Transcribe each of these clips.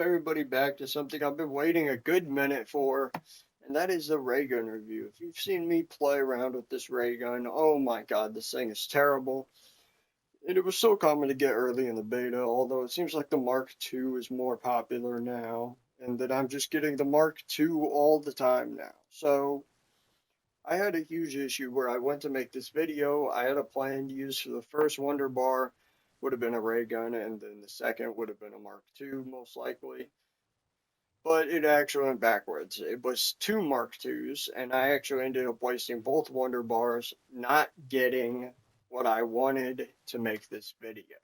everybody back to something I've been waiting a good minute for, and that is the ray gun review. If you've seen me play around with this ray gun, oh my god, this thing is terrible. And it was so common to get early in the beta, although it seems like the Mark II is more popular now, and that I'm just getting the Mark II all the time now. So, I had a huge issue where I went to make this video. I had a plan to use for the first Wonder Bar would have been a ray gun, and then the second would have been a Mark II, most likely. But it actually went backwards. It was two Mark IIs, and I actually ended up wasting both Wonder Bars, not getting what I wanted to make this video.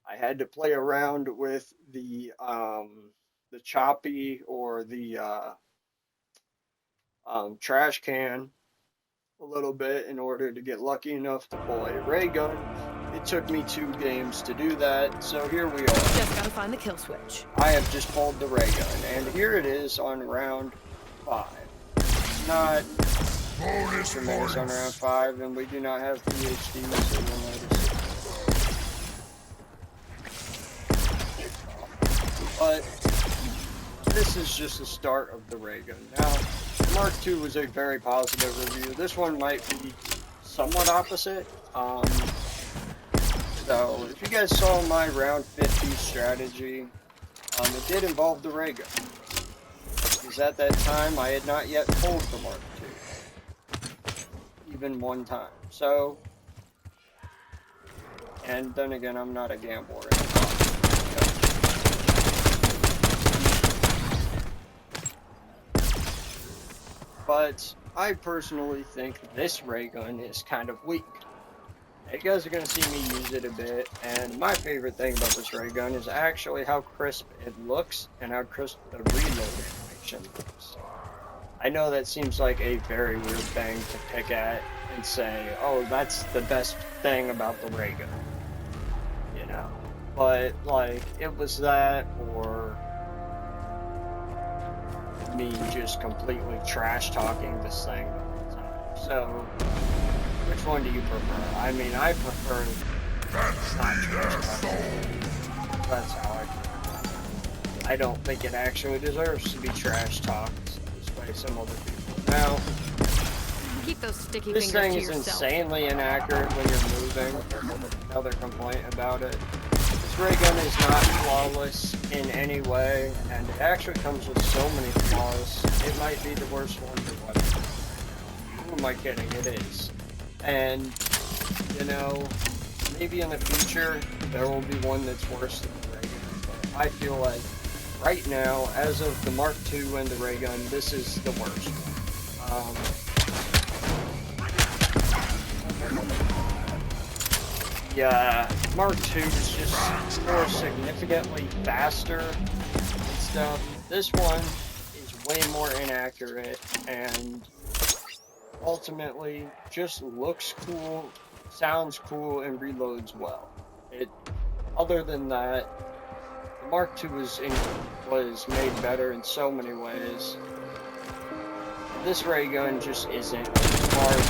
I had to play around with the choppy or the trash can a little bit in order to get lucky enough to pull a ray gun. It took me 2 games to do that, so here we are. Just gotta find the kill switch. I have just pulled the ray gun, and here it is on round 5. Not tremendous on round 5, and we do not have PhD, so you'll notice. But this is just the start of the ray gun. Now, Mark II was a very positive review. This one might be somewhat opposite. So, if you guys saw my round 50 strategy, it did involve the ray gun. Because at that time, I had not yet pulled the Mark II. Even one time. So, and then again, I'm not a gambler anymore. But I personally think this ray gun is kind of weak. You guys are going to see me use it a bit, and my favorite thing about this ray gun is actually how crisp it looks and how crisp the reload animation looks. I know that seems like a very weird thing to pick at and say, oh, that's the best thing about the ray gun, you know, but like, it was that or me just completely trash talking this thing the whole time. So, which one do you prefer? I mean, I prefer not trash talking. That's how I feel. I don't think it actually deserves to be trash talked by some other people. Now, keep those sticky this fingers thing to is yourself. insanely inaccurate when you're moving. Another complaint about it. This ray gun is not flawless in any way, and it actually comes with so many flaws. It might be the worst Wonder weapon. Who am I kidding? It is. And, you know, maybe in the future there will be one that's worse than the ray gun. But I feel like right now, as of the Mark II and the ray gun, this is the worst one. Yeah, Mark II is just more significantly faster and stuff. This one is way more inaccurate and ultimately just looks cool, sounds cool, and reloads well. Other than that, the Mark II was made better in so many ways. This ray gun just isn't. As far as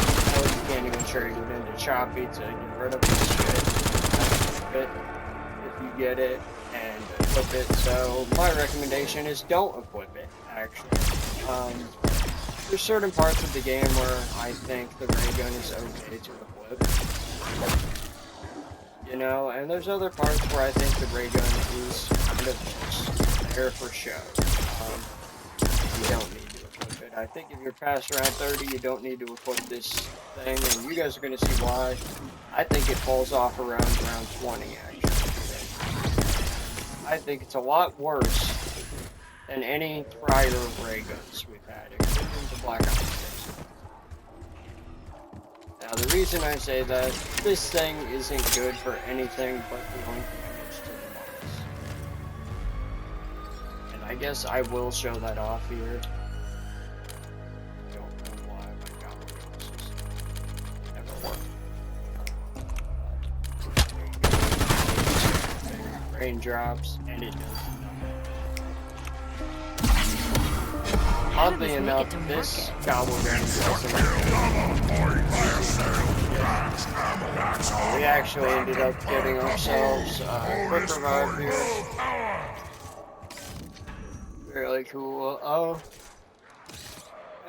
you can't even trade it into choppy to get rid of this shit. If you get it and equip it. So my recommendation is don't equip it, actually. There's certain parts of the game where I think the ray gun is okay to equip. You know, and there's other parts where I think the ray gun is kind of just there for show. You don't need to equip it. I think if you're past round 30, you don't need to equip this thing, and you guys are going to see why. I think it falls off around round 20, actually. I think it's a lot worse than any prior ray guns we've had, including the Black Ops. Now, the reason I say that, this thing isn't good for anything but dealing damage to the boss. And I guess I will show that off here. Raindrops, and it does nothing. Oddly enough, this gobble gun doesn't. We actually ended up getting ourselves a quick revive here. Really cool. Oh,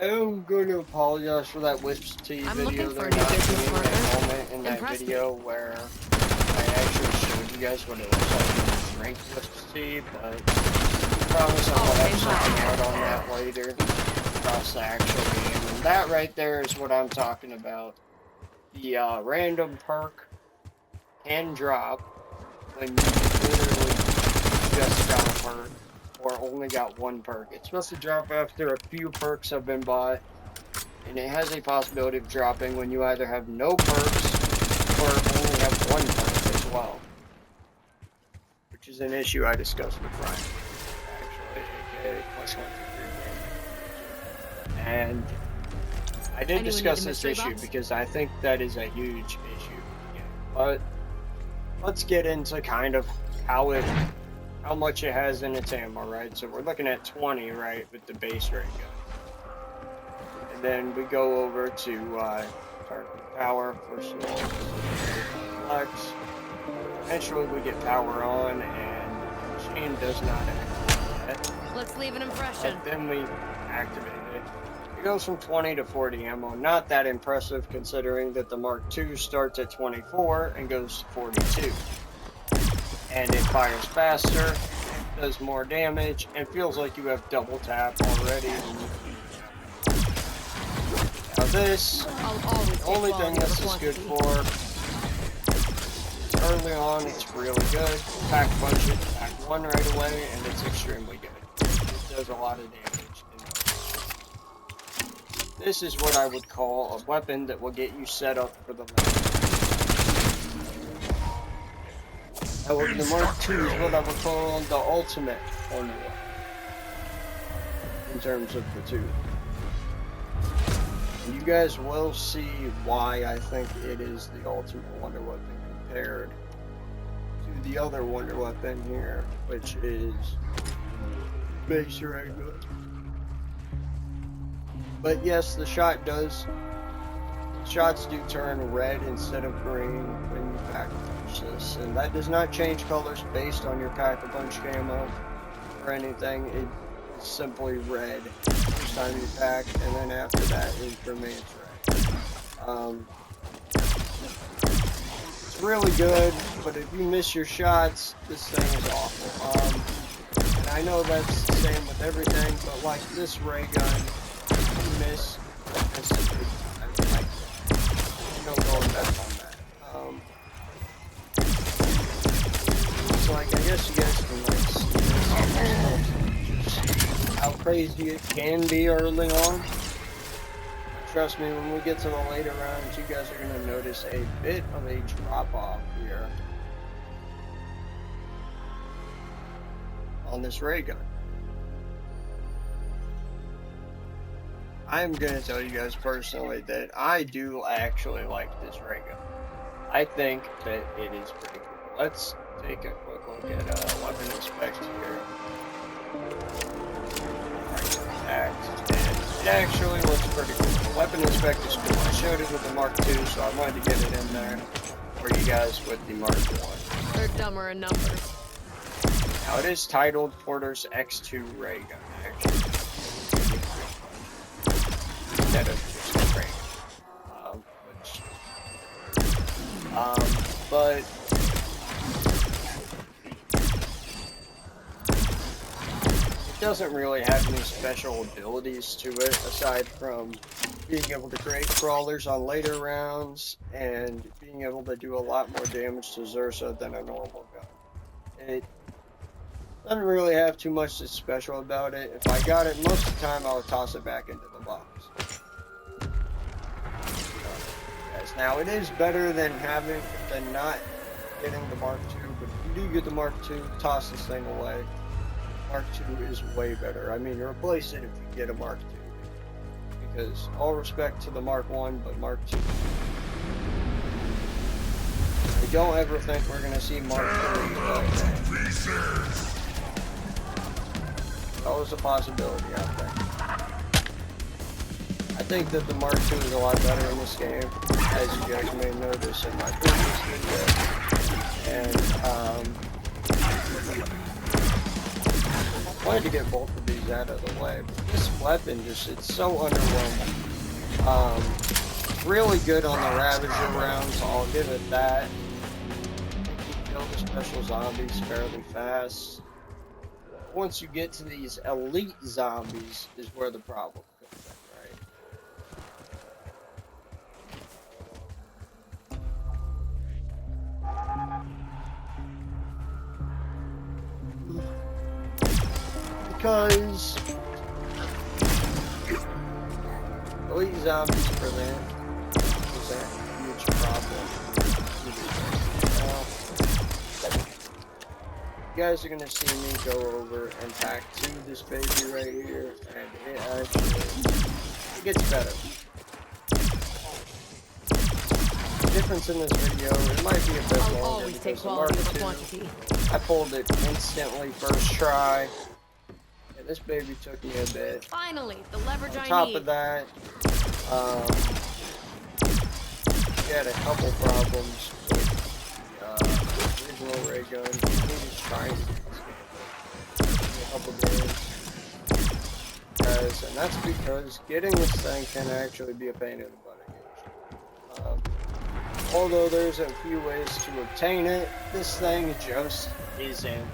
I'm going to apologize for that Wisps T I'm video. looking for They're a new not business doing partner. that moment in that Impress me. video where I actually showed you guys what it looks like when you drink Wisps T, but I promise I will have same something high. out on that later across the actual game. And that right there is what I'm talking about. The random perk can drop when you literally just got a perk or only got one perk. It's supposed to drop after a few perks have been bought, and it has a possibility of dropping when you either have no perks or only have one perk as well, which is an issue I discussed with Ryan, actually, aka plus 123 gaming. And I did Anyone discuss need a this mystery issue box? because I think that is a huge issue. But let's get into kind of how much it has in its ammo, right? So we're looking at 20, right, with the base ray gun. And then we go over to target power, first of all, flex. Eventually we get power on, and the machine does not activate yet. Let's leave an impression. But then we activate it. It goes from 20 to 40 ammo. Not that impressive considering that the Mark II starts at 24 and goes to 42. And it fires faster, does more damage, and feels like you have double tap already. Now this, I'll always the take only thing quality this over is good quantity. for, early on it's really good. Pack punch it, pack one right away, and it's extremely good. It does a lot of damage. This is what I would call a weapon that will get you set up for the round. However, the Mark II is what I would call the ultimate wonder weapon in terms of the two. And you guys will see why I think it is the ultimate wonder weapon compared to the other wonder weapon here, which is base ray gun. But yes, the shots do turn red instead of green when you pack a punch this, and that does not change colors based on your pack a punch camo or anything. It's simply red each time you pack, and then after that it remains red. It's really good, but if you miss your shots, this thing is awful. And I know that's the same with everything, but like this ray gun, miss is big time. Like, no going back on that. So like, I guess you guys can like see just how crazy it can be early on. Trust me, when we get to the later rounds, you guys are gonna notice a bit of a drop off here on this ray gun. I'm going to tell you guys personally that I do actually like this ray gun. I think that it is pretty cool. Let's take a quick look at weapon inspect here. And it actually looks pretty cool. The weapon inspect is cool. I showed it with the Mark II, so I wanted to get it in there for you guys with the Mark I. They're dumber in numbers. Now it is titled Porter's X2 Ray Gun, actually. Instead of just a ray gun. But it doesn't really have any special abilities to it aside from being able to create crawlers on later rounds and being able to do a lot more damage to Zersa than a normal gun. It doesn't really have too much that's special about it. If I got it, most of the time I would toss it back into the box. Now it is better than not getting the Mark II, but if you do get the Mark II, toss this thing away. Mark II is way better. I mean, replace it if you get a Mark II. Because all respect to the Mark I, but Mark II. I don't ever think we're gonna see Mark III, but always a possibility out there. I think that the Mark II is a lot better in this game, as you guys may notice in my previous video. And Wanted to get both of these out of the way, but this weapon just, it's so underwhelming. Really good on the Ravager rounds, I'll give it that. You kill the special zombies fairly fast. Once you get to these elite zombies is where the problem comes in, right? Because elite zombies present a huge problem. You guys are gonna see me go over and hack to this baby right here, and it actually gets better. The difference in this video, it might be a bit I'll longer always take because the quality Mark over II, quantity. I pulled it instantly first try. And this baby took me a bit. Finally, the leverage On I top need. of that, we had a couple problems with the original ray gun. We just trying to get this game in a couple days. And that's because getting this thing can actually be a pain in the butt occasionally. Although there's a few ways to obtain it, this thing just isn't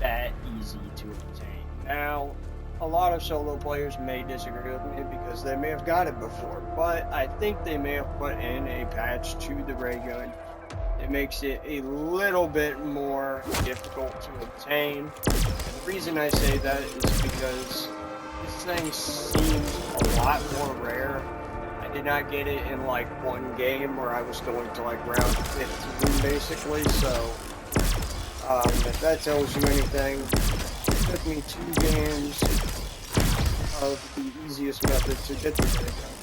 that easy to obtain. Now, a lot of solo players may disagree with me because they may have got it before, but I think they may have put in a patch to the ray gun that makes it a little bit more difficult to obtain. And the reason I say that is because this thing seems a lot more rare. I did not get it in like one game where I was going to like round 15 basically, so if that tells you anything, it took me 2 games of the easiest method to get the ray gun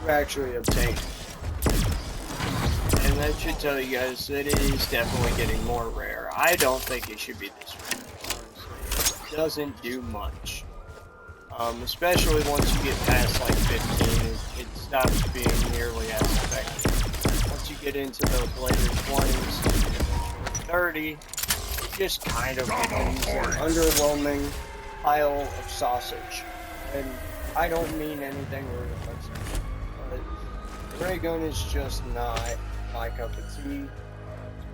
to actually obtain it. And that should tell you guys that it is definitely getting more rare. I don't think it should be this rare, honestly. It doesn't do much. Especially once you get past like 15, it stops being nearly as effective. Once you get into those later 20s, 30, it just kind of becomes an underwhelming pile of sausage. And I don't mean anything rude against it, but the ray gun is just not my cup of tea,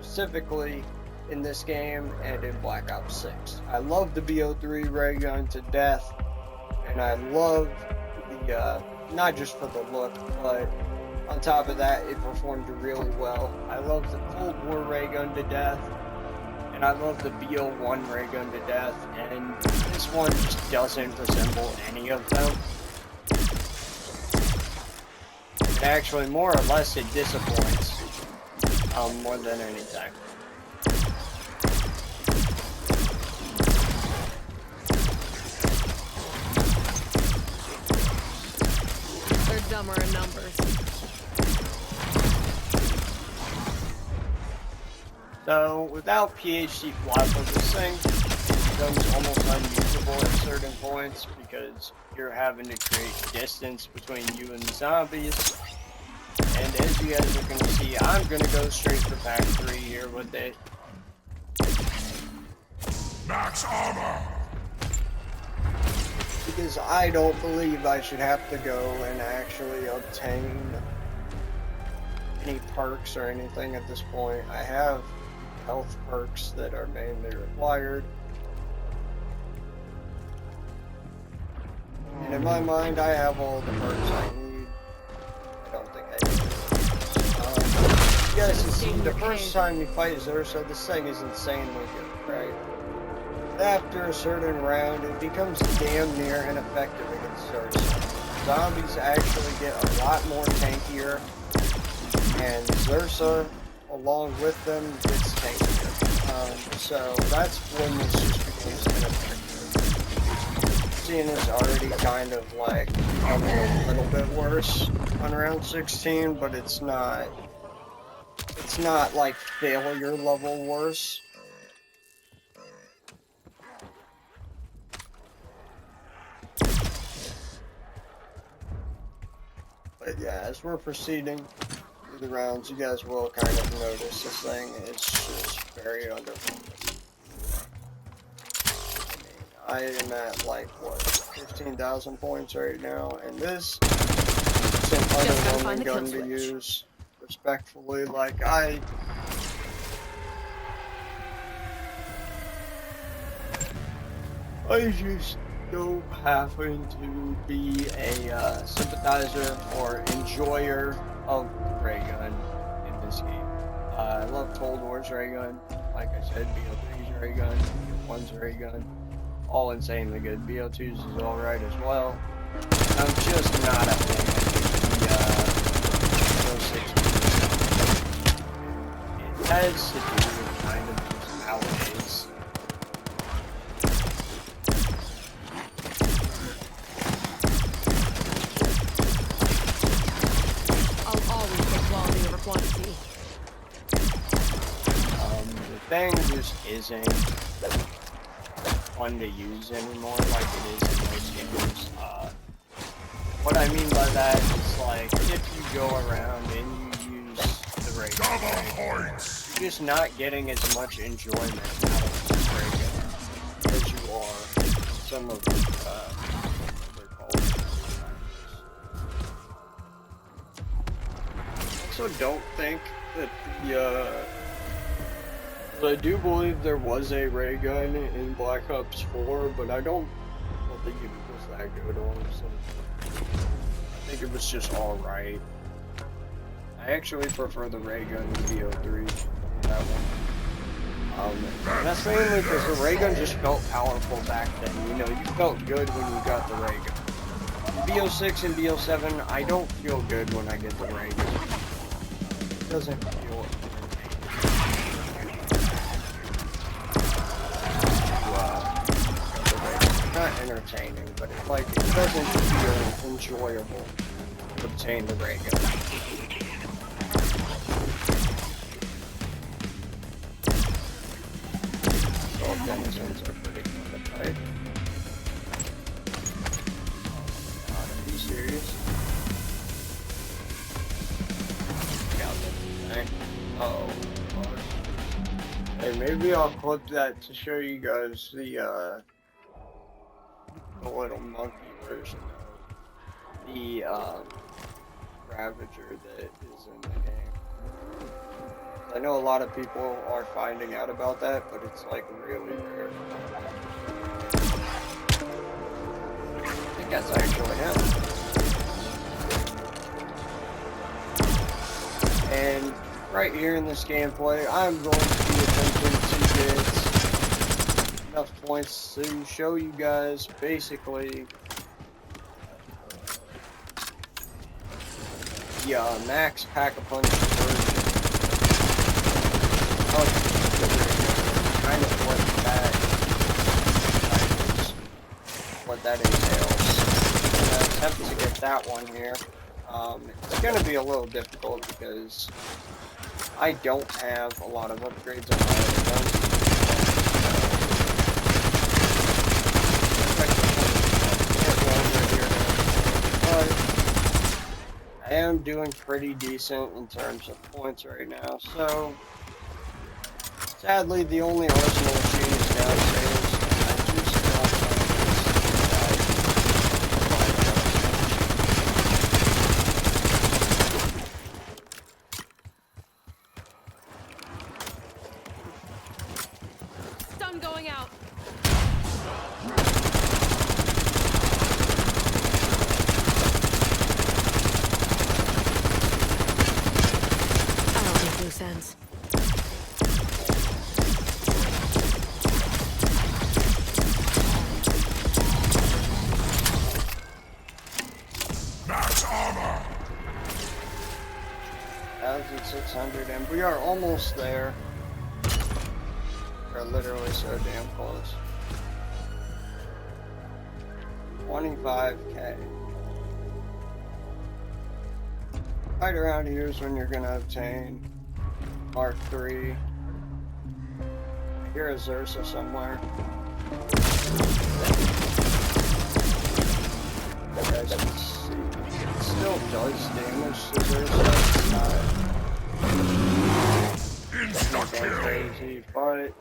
specifically in this game and in Black Ops 6. I love the Bo3 ray gun to death. And I love the, not just for the look, but on top of that, it performed really well. I love the Cold War ray gun to death, and I love the Bo1 ray gun to death, and this one just doesn't resemble any of them. And actually, more or less, it disappoints, more than anything. Dumber in numbers. So, without PhD flywheel, this thing becomes almost unusable at certain points because you're having to create distance between you and the zombies. And as you guys are going to see, I'm going to go straight for pack 3 here with it. Max armor! Because I don't believe I should have to go and actually obtain any perks or anything at this point. I have health perks that are mainly required. And in my mind, I have all the perks I need. I don't think I do. You guys can see, the first time you fight Zursa, this thing is insanely good, right? After a certain round, it becomes damn near ineffective against Zursa. Zombies actually get a lot more tankier, and Zursa, along with them, gets tankier. So that's when this just becomes ineffective. Seeing it's already kind of like a little bit worse on round 16, but it's not like failure level worse. But yeah, as we're proceeding through the rounds, you guys will kind of notice this thing is just very underwhelming. I mean, I am at like what 15,000 points right now, and this is an Just gotta find underwhelming the kill gun to switch. use. Respectfully, like I just don't happen to be a sympathizer or enjoyer of the ray gun in this game. I love Cold War's ray gun. Like I said, BO3's ray gun, BO1's ray gun, all insanely good. BO2's is alright as well. I'm just not a fan of the BO6. It has to do with kind of just nowadays. I'll always take quality over quantity. The thing just isn't fun to use anymore like it is in most games. What I mean by that is like if you go around and you use the ray gun, you're just not getting as much enjoyment out of the ray gun as you are some of the other quality. I also don't think that I do believe there was a ray gun in Black Ops 4, but I don't think it was that good, honestly. I think it was just alright. I actually prefer the ray gun to BO3, that one. And that's mainly because the ray gun just felt powerful back then. You know, you felt good when you got the ray gun. BO6 and BO7, I don't feel good when I get the ray gun. It doesn't feel not entertaining, but it's like it doesn't feel enjoyable to obtain the ray gun. All denizens are pretty fun to fight. Are you serious? Got that thing. Oh, hey, maybe I'll clip that to show you guys the little monkey version of the Ravager that is in the game. I know a lot of people are finding out about that, but it's like really rare. I think that's actually him. And right here in this gameplay, I'm going to be attempting to get enough points to show you guys basically the max pack-a-punch version of the ray gun. Kind of what that entails. I'm gonna attempt to get that one here. It's gonna be a little difficult because I don't have a lot of upgrades on my other guns. I am doing pretty decent in terms of points right now, so sadly the only arsenal machine is downstairs. I just Stun going out. I don't make loose ends. Max armor! 1,600, and we are almost there. We're literally so damn close. 25k. Right around here is when you're gonna obtain Mark III. I hear a Zersa somewhere. You guys can see. It still does damage to Zersa. It's not Insta-kill! crazy, but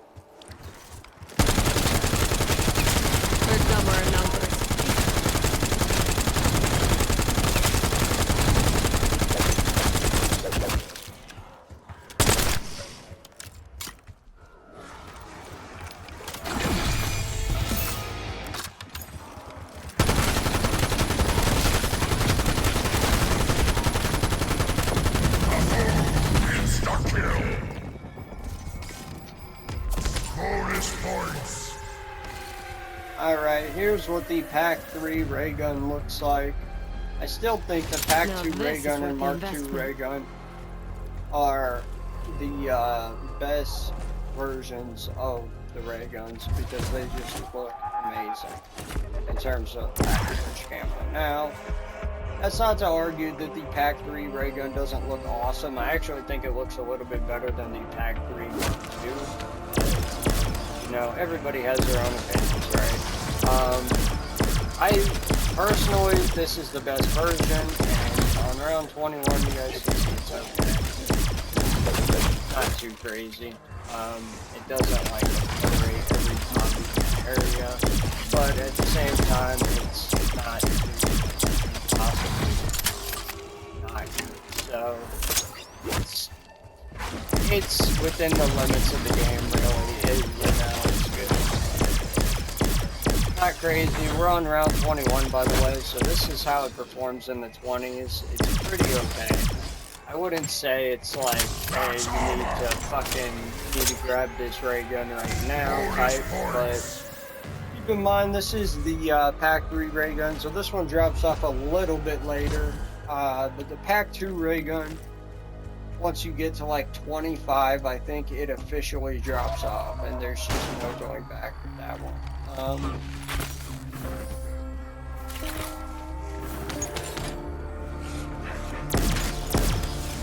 Alright, here's what the Pack 3 ray gun looks like. I still think the Pack Now 2 ray this is gun worth and the Mark II investment. ray gun are the best versions of the ray guns because they just look amazing in terms of package camo. Now, that's not to argue that the Pack 3 ray gun doesn't look awesome. I actually think it looks a little bit better than the Pack 3 Mark II. You know, everybody has their own opinions, right? I personally, this is the best version, and on round 21, you guys can see it's okay. Not too crazy. It doesn't like obliterate every zombie area, but at the same time, it's not too possibly not good. So it's within the limits of the game, really. It's good. Not crazy. We're on round 21, by the way, so this is how it performs in the 20s. It's pretty okay. I wouldn't say it's like, hey, you need to grab this ray gun right now type, but keep in mind this is the Pack 3 ray gun, so this one drops off a little bit later, but the Pack 2 ray gun, once you get to like 25, I think it officially drops off, and there's just no going back with that one.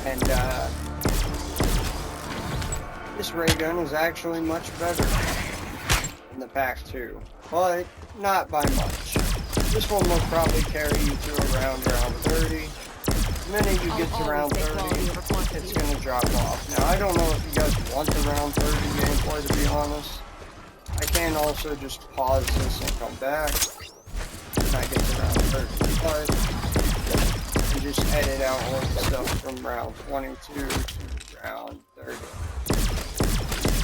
And this ray gun is actually much better than the Pack 2, but not by much. This one will probably carry you to around round 30. The minute you get to round 30, it's going to drop off. Now, I don't know if you guys want the round 30 gameplay, to be honest. I can also just pause this and come back when I get to round 30, but and just edit out all the stuff from round 22 to round 30.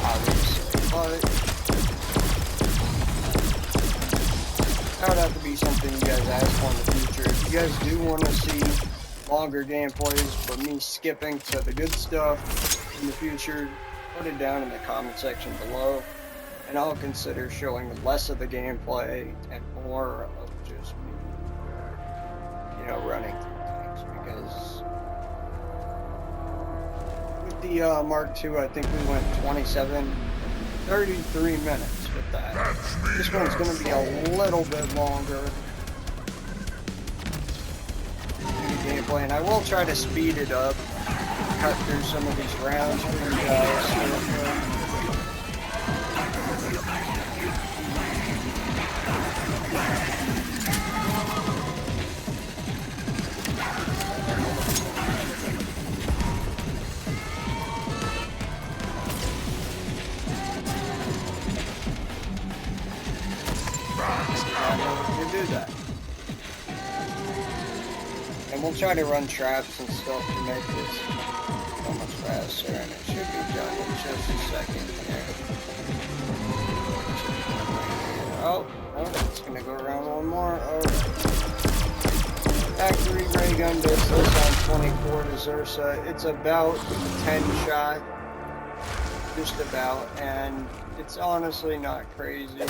Obviously, but that would have to be something you guys ask for in the future. If you guys do want to see longer gameplays, but me skipping to the good stuff in the future, put it down in the comment section below, and I'll consider showing less of the gameplay and more of just me, you know, running through things. Because with the Mark II, I think we went 33 minutes with that. This one's going to be a little bit longer gameplay, and I will try to speed it up, cut through some of these rounds for you guys. Do that. And we'll try to run traps and stuff to make this so much faster, and it should be done in just a second here. Oh, it's gonna go around one more. Alright. Pack 3 ray gun does this on 24 to Zersa. It's about 10 shot. Just about, and it's honestly not crazy.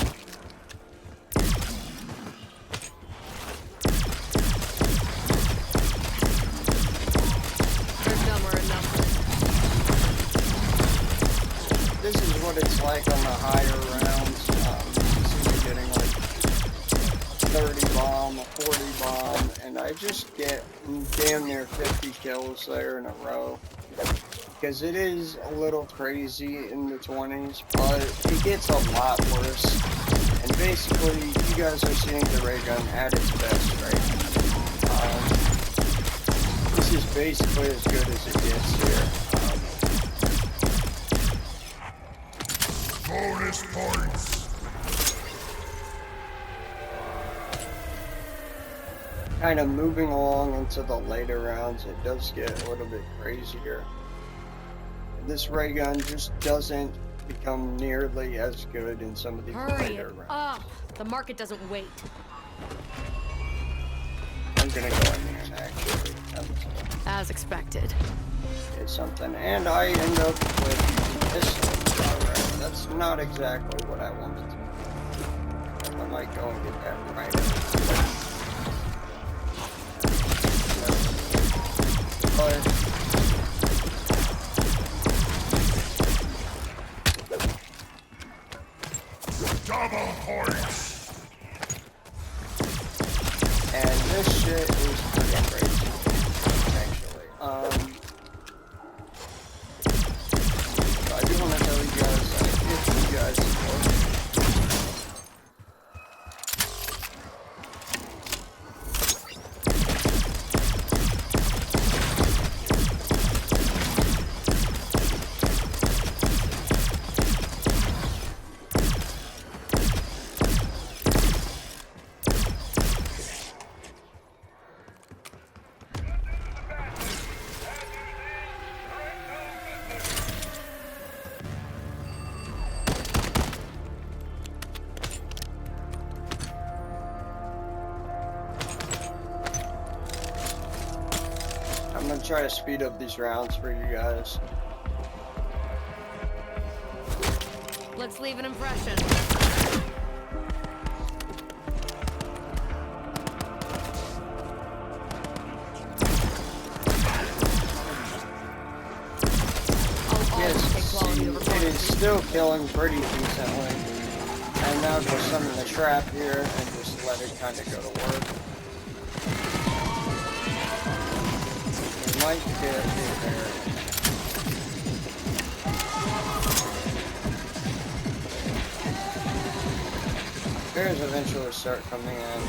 This is what it's like on the higher rounds. You're getting like a 30 bomb, a 40 bomb, and I just get damn near 50 kills there in a row. Because it is a little crazy in the 20s, but it gets a lot worse. And basically, you guys are seeing the ray gun at its best right now. This is basically as good as it gets here. Bonus points. Kind of moving along into the later rounds, it does get a little bit crazier. This ray gun just doesn't become nearly as good in some of these later rounds. Up! The market doesn't wait. I'm gonna go in there and actually As expected. get something, and I end up with this. Alright, that's not exactly what I wanted to do. might go and get that right. But Double points. and this shit is pretty crazy, actually. So I do want to tell you guys that if you guys support I'm gonna try to speed up these rounds for you guys. Let's leave an impression. I'll always take quality over It is quantity. still killing pretty decently. And now just summon the trap here and just let it kind of go to work. It might get it there. Bears eventually start coming in.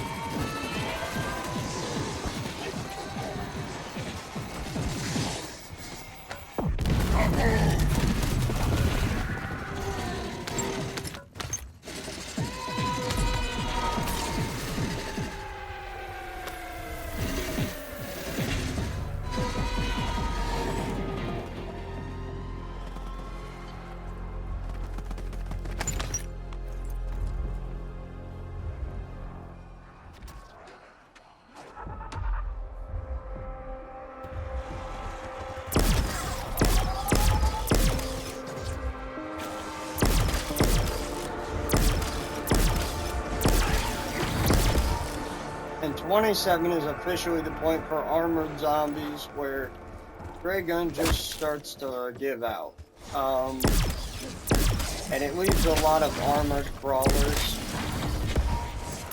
And 27 is officially the point for armored zombies where Ray Gun just starts to give out. And it leaves a lot of armored crawlers.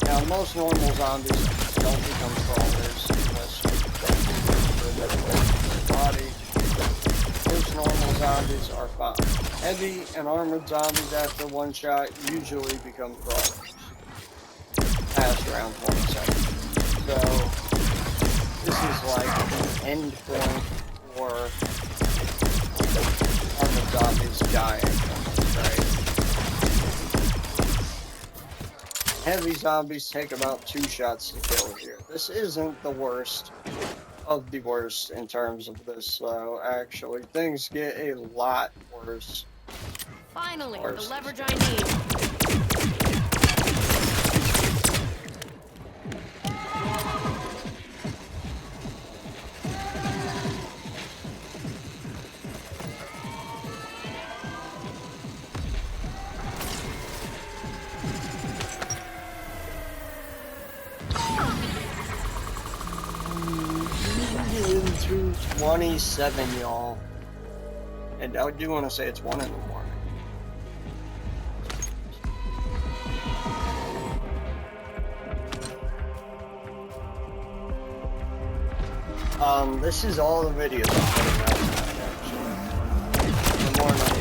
Now most normal zombies don't become crawlers unless you their body. Most normal zombies are fine. Heavy and armored zombies after one shot usually become crawlers. Past round 27. So, this is like an end point for armored zombies dying, right? Heavy zombies take about 2 shots to kill here. This isn't the worst of the worst in terms of this, though, actually. Things get a lot worse. Finally, Worse. the leverage I need. Into 27, y'all. And I do want to say it's 1 in the morning. This is all the videos I'm putting out tonight, actually. The morning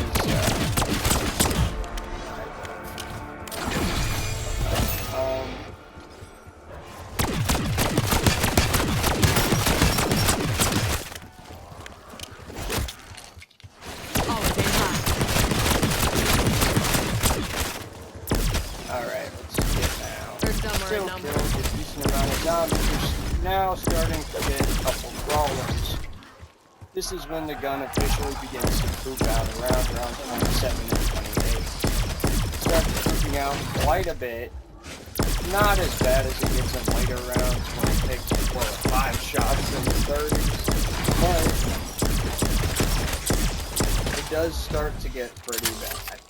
Always aim high. alright, let's get now. They're dumber Still in number. kills a decent amount of zombies. We're now starting to get a couple crawlers. This is when the gun officially begins to poop out around 27 and 28. Starts pooping out quite a bit. Not as bad as it gets in later rounds when it takes 4 or 5 shots in the 30s. But it does start to get pretty bad.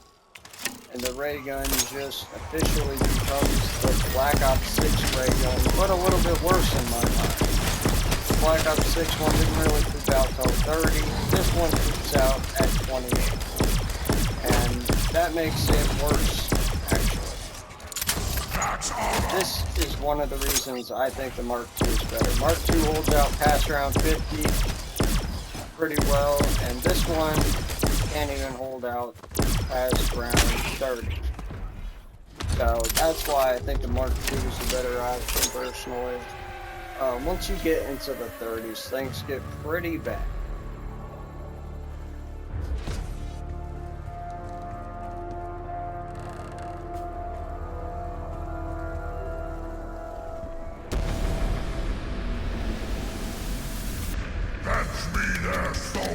and the ray gun just officially becomes the Black Ops 6 ray gun, but a little bit worse in my mind. The Black Ops 6 one didn't really poop out till 30. This one poops out at 28. And that makes it worse, actually. This is one of the reasons I think the Mark II is better. Mark II holds out past round 50 pretty well, and this one can't even hold out past round 30. So that's why I think the Mark II is a better option personally. Once you get into the 30s, things get pretty bad. Fetch me their souls.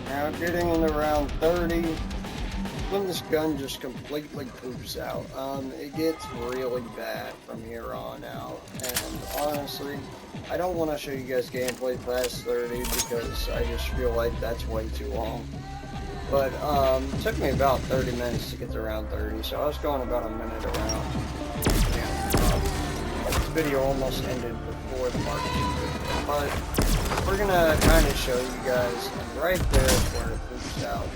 Now getting in around 30, when this gun just completely poops out, it gets really bad from here on out. And honestly, I don't want to show you guys gameplay past 30 because I just feel like that's way too long. But it took me about 30 minutes to get to round 30, so I was going about a minute around. And this video almost ended before the Mark II video, but we're gonna kind of show you guys, and right there is where it poops out.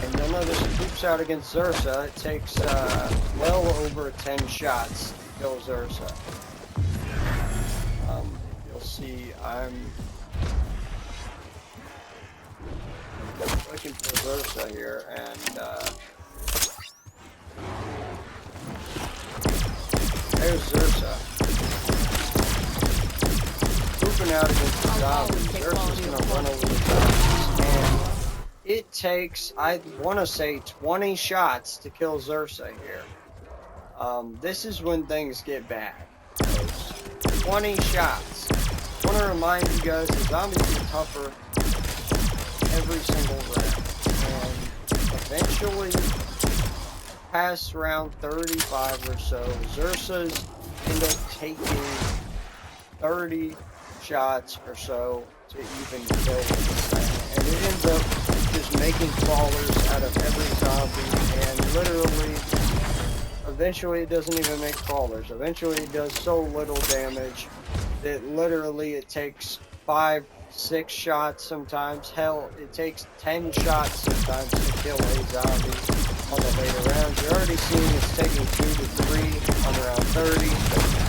And you'll notice it poops out against Zursa. It takes well over 10 shots to kill Zursa. You'll see I'm looking for Zursa here, and there's Zursa. Pooping out against the zombies. Zursa's gonna run over the zombies, and it takes, I want to say, 20 shots to kill Zursa here. This is when things get bad. 20 shots. I want to remind you guys, the zombies get tougher every single round, and eventually, past round 35 or so, Zursa's end up taking 30 shots or so to even kill this thing, and it ends up just making crawlers out of every zombie, and literally, eventually it doesn't even make crawlers. Eventually it does so little damage that literally it takes 5, 6 shots sometimes. Hell, it takes 10 shots sometimes to kill a zombie on the later rounds. You're already seeing it's taking 2 to 3 on round 30.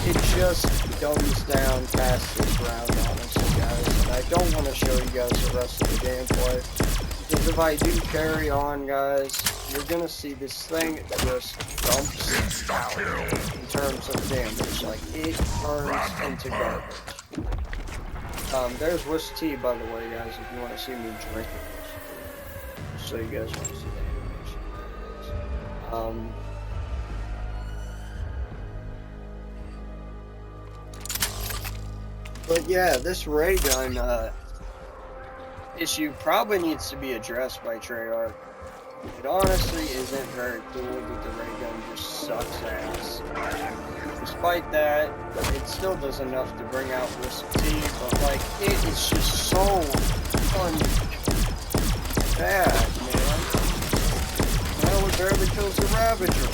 It just dumbs down past this round, honestly, guys. And I don't want to show you guys the rest of the gameplay, because if I do carry on, guys, you're gonna see this thing just dumps out in terms of damage. Like, it turns into garbage. There's whiskey tea, by the way, guys, if you want to see me drinking this. Just so you guys want to see the animation. But yeah, this ray gun issue probably needs to be addressed by Treyarch. It honestly isn't very cool that the ray gun just sucks ass. Despite that, it still does enough to bring out whiskey, but like, it is just so bad, man. Well, it barely kills the Ravager.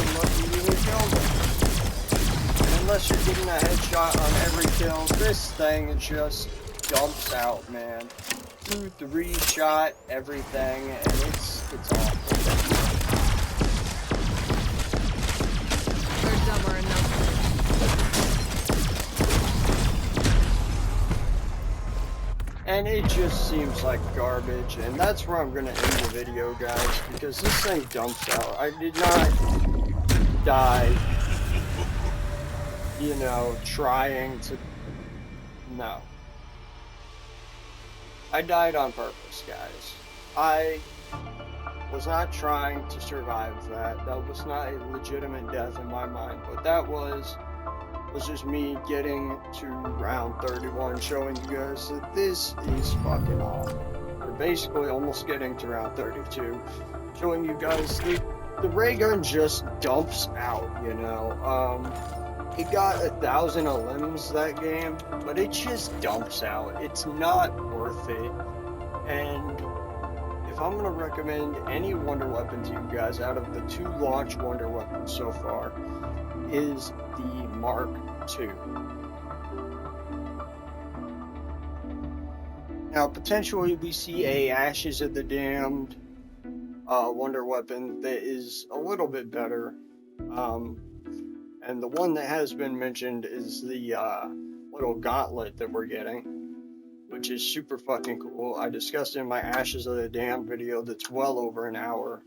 Unless you even kill them. And unless you're getting a headshot on every kill, this thing just dumps out, man. 2, 3 shot everything, and it's awful. They're dumber enough. And it just seems like garbage, and that's where I'm gonna end the video, guys, because this thing dumps out. I did not die you know, trying to. No. I died on purpose, guys. I was not trying to survive that. That was not a legitimate death in my mind, but that was just me getting to round 31, showing you guys that this is fucking awful. We're basically almost getting to round 32, showing you guys that the ray gun just dumps out, you know. It got 1,000 limbs that game, but it just dumps out. It's not worth it. And if I'm gonna recommend any wonder weapon to you guys out of the 2 launch wonder weapons so far, is the Mark II. Now, potentially we see a Ashes of the Damned wonder weapon that is a little bit better. And the one that has been mentioned is the little gauntlet that we're getting, which is super fucking cool. I discussed it in my Ashes of the Damned video that's well over an hour,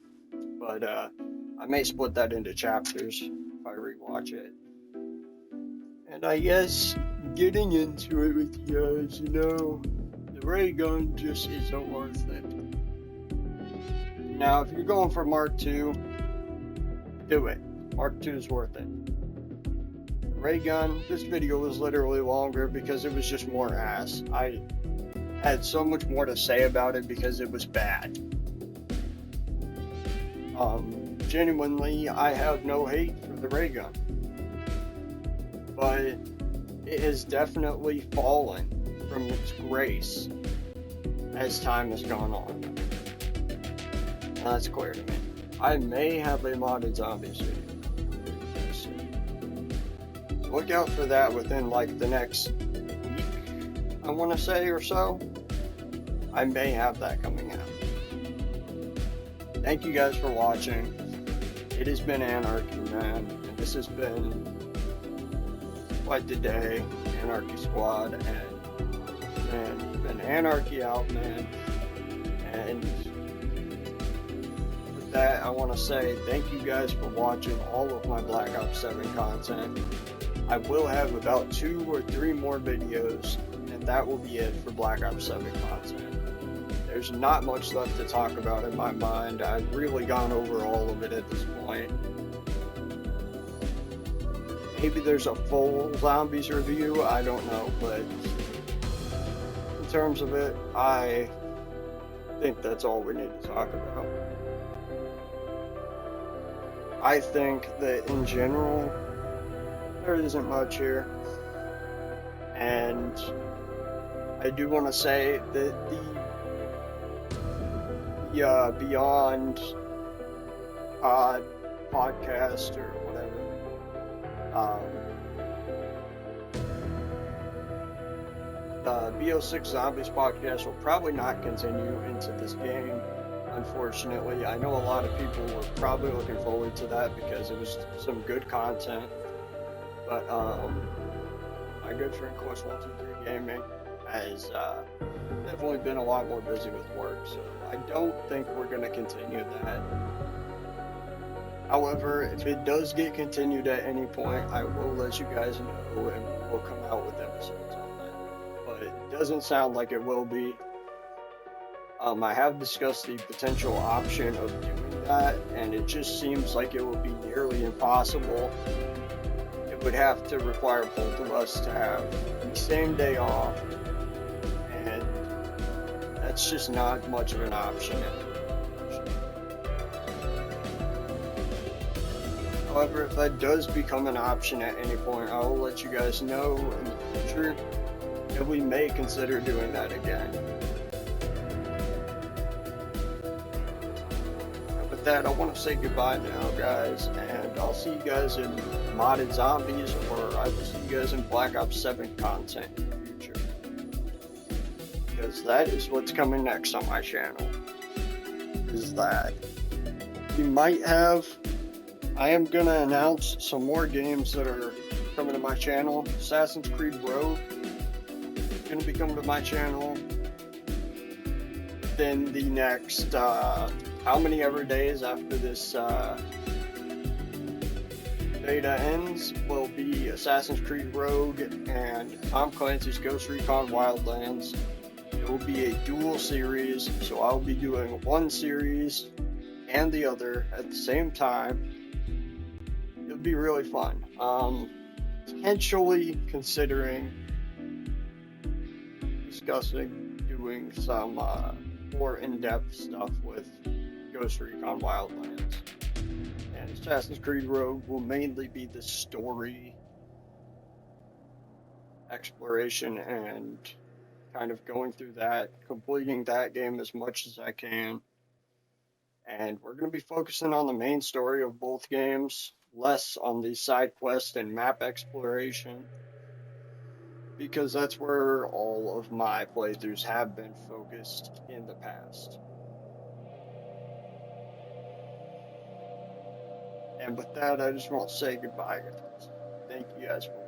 but I may split that into chapters if I rewatch it. And I guess getting into it with you guys, you know, the ray gun just isn't worth it. Now, if you're going for Mark II, do it. Mark II is worth it. Ray gun, this video was literally longer because it was just more ass. I had so much more to say about it because it was bad. Genuinely, I have no hate for the ray gun, but it has definitely fallen from its grace as time has gone on. And that's clear to me. I may have a modded zombies video. Look out for that within like the next week, I want to say, or so. I may have that coming out. Thank you guys for watching. It has been Anarchy, man. And this has been quite the day, Anarchy Squad, and man, it's been Anarchy out, man. And with that, I want to say thank you guys for watching all of my Black Ops 7 content. I will have about 2 or 3 more videos, and that will be it for Black Ops 7 content. There's not much left to talk about in my mind. I've really gone over all of it at this point. Maybe there's a full zombies review, I don't know, but in terms of it, I think that's all we need to talk about. I think that in general, there isn't much here, and I do want to say that the Beyond podcast or whatever, the Bo7 Zombies podcast will probably not continue into this game, unfortunately. I know a lot of people were probably looking forward to that because it was some good content. But my good friend Course123 Gaming has definitely been a lot more busy with work, so I don't think we're going to continue that. However, if it does get continued at any point, I will let you guys know and we'll come out with episodes on that. But it doesn't sound like it will be. I have discussed the potential option of doing that, and it just seems like it would be nearly impossible. Would have to require both of us to have the same day off, and that's just not much of an option. However, if that does become an option at any point, I will let you guys know in the future, and we may consider doing that again. With that, I want to say goodbye now, guys, and I'll see you guys in modded zombies, or I will see you guys in Black Ops 7 content in the future, because that is what's coming next on my channel, is that we might have, I am going to announce some more games that are coming to my channel. Assassin's Creed Rogue is going to be coming to my channel within the next, how many ever days after this beta ends will be Assassin's Creed Rogue and Tom Clancy's Ghost Recon Wildlands. It will be a dual series, so I'll be doing one series and the other at the same time. It'll be really fun. Potentially considering discussing doing some more in-depth stuff with Ghost Recon Wildlands. And Assassin's Creed Rogue will mainly be the story exploration and kind of going through that, completing that game as much as I can. And we're going to be focusing on the main story of both games, less on the side quest and map exploration, because that's where all of my playthroughs have been focused in the past. And with that, I just want to say goodbye, guys. Thank you guys for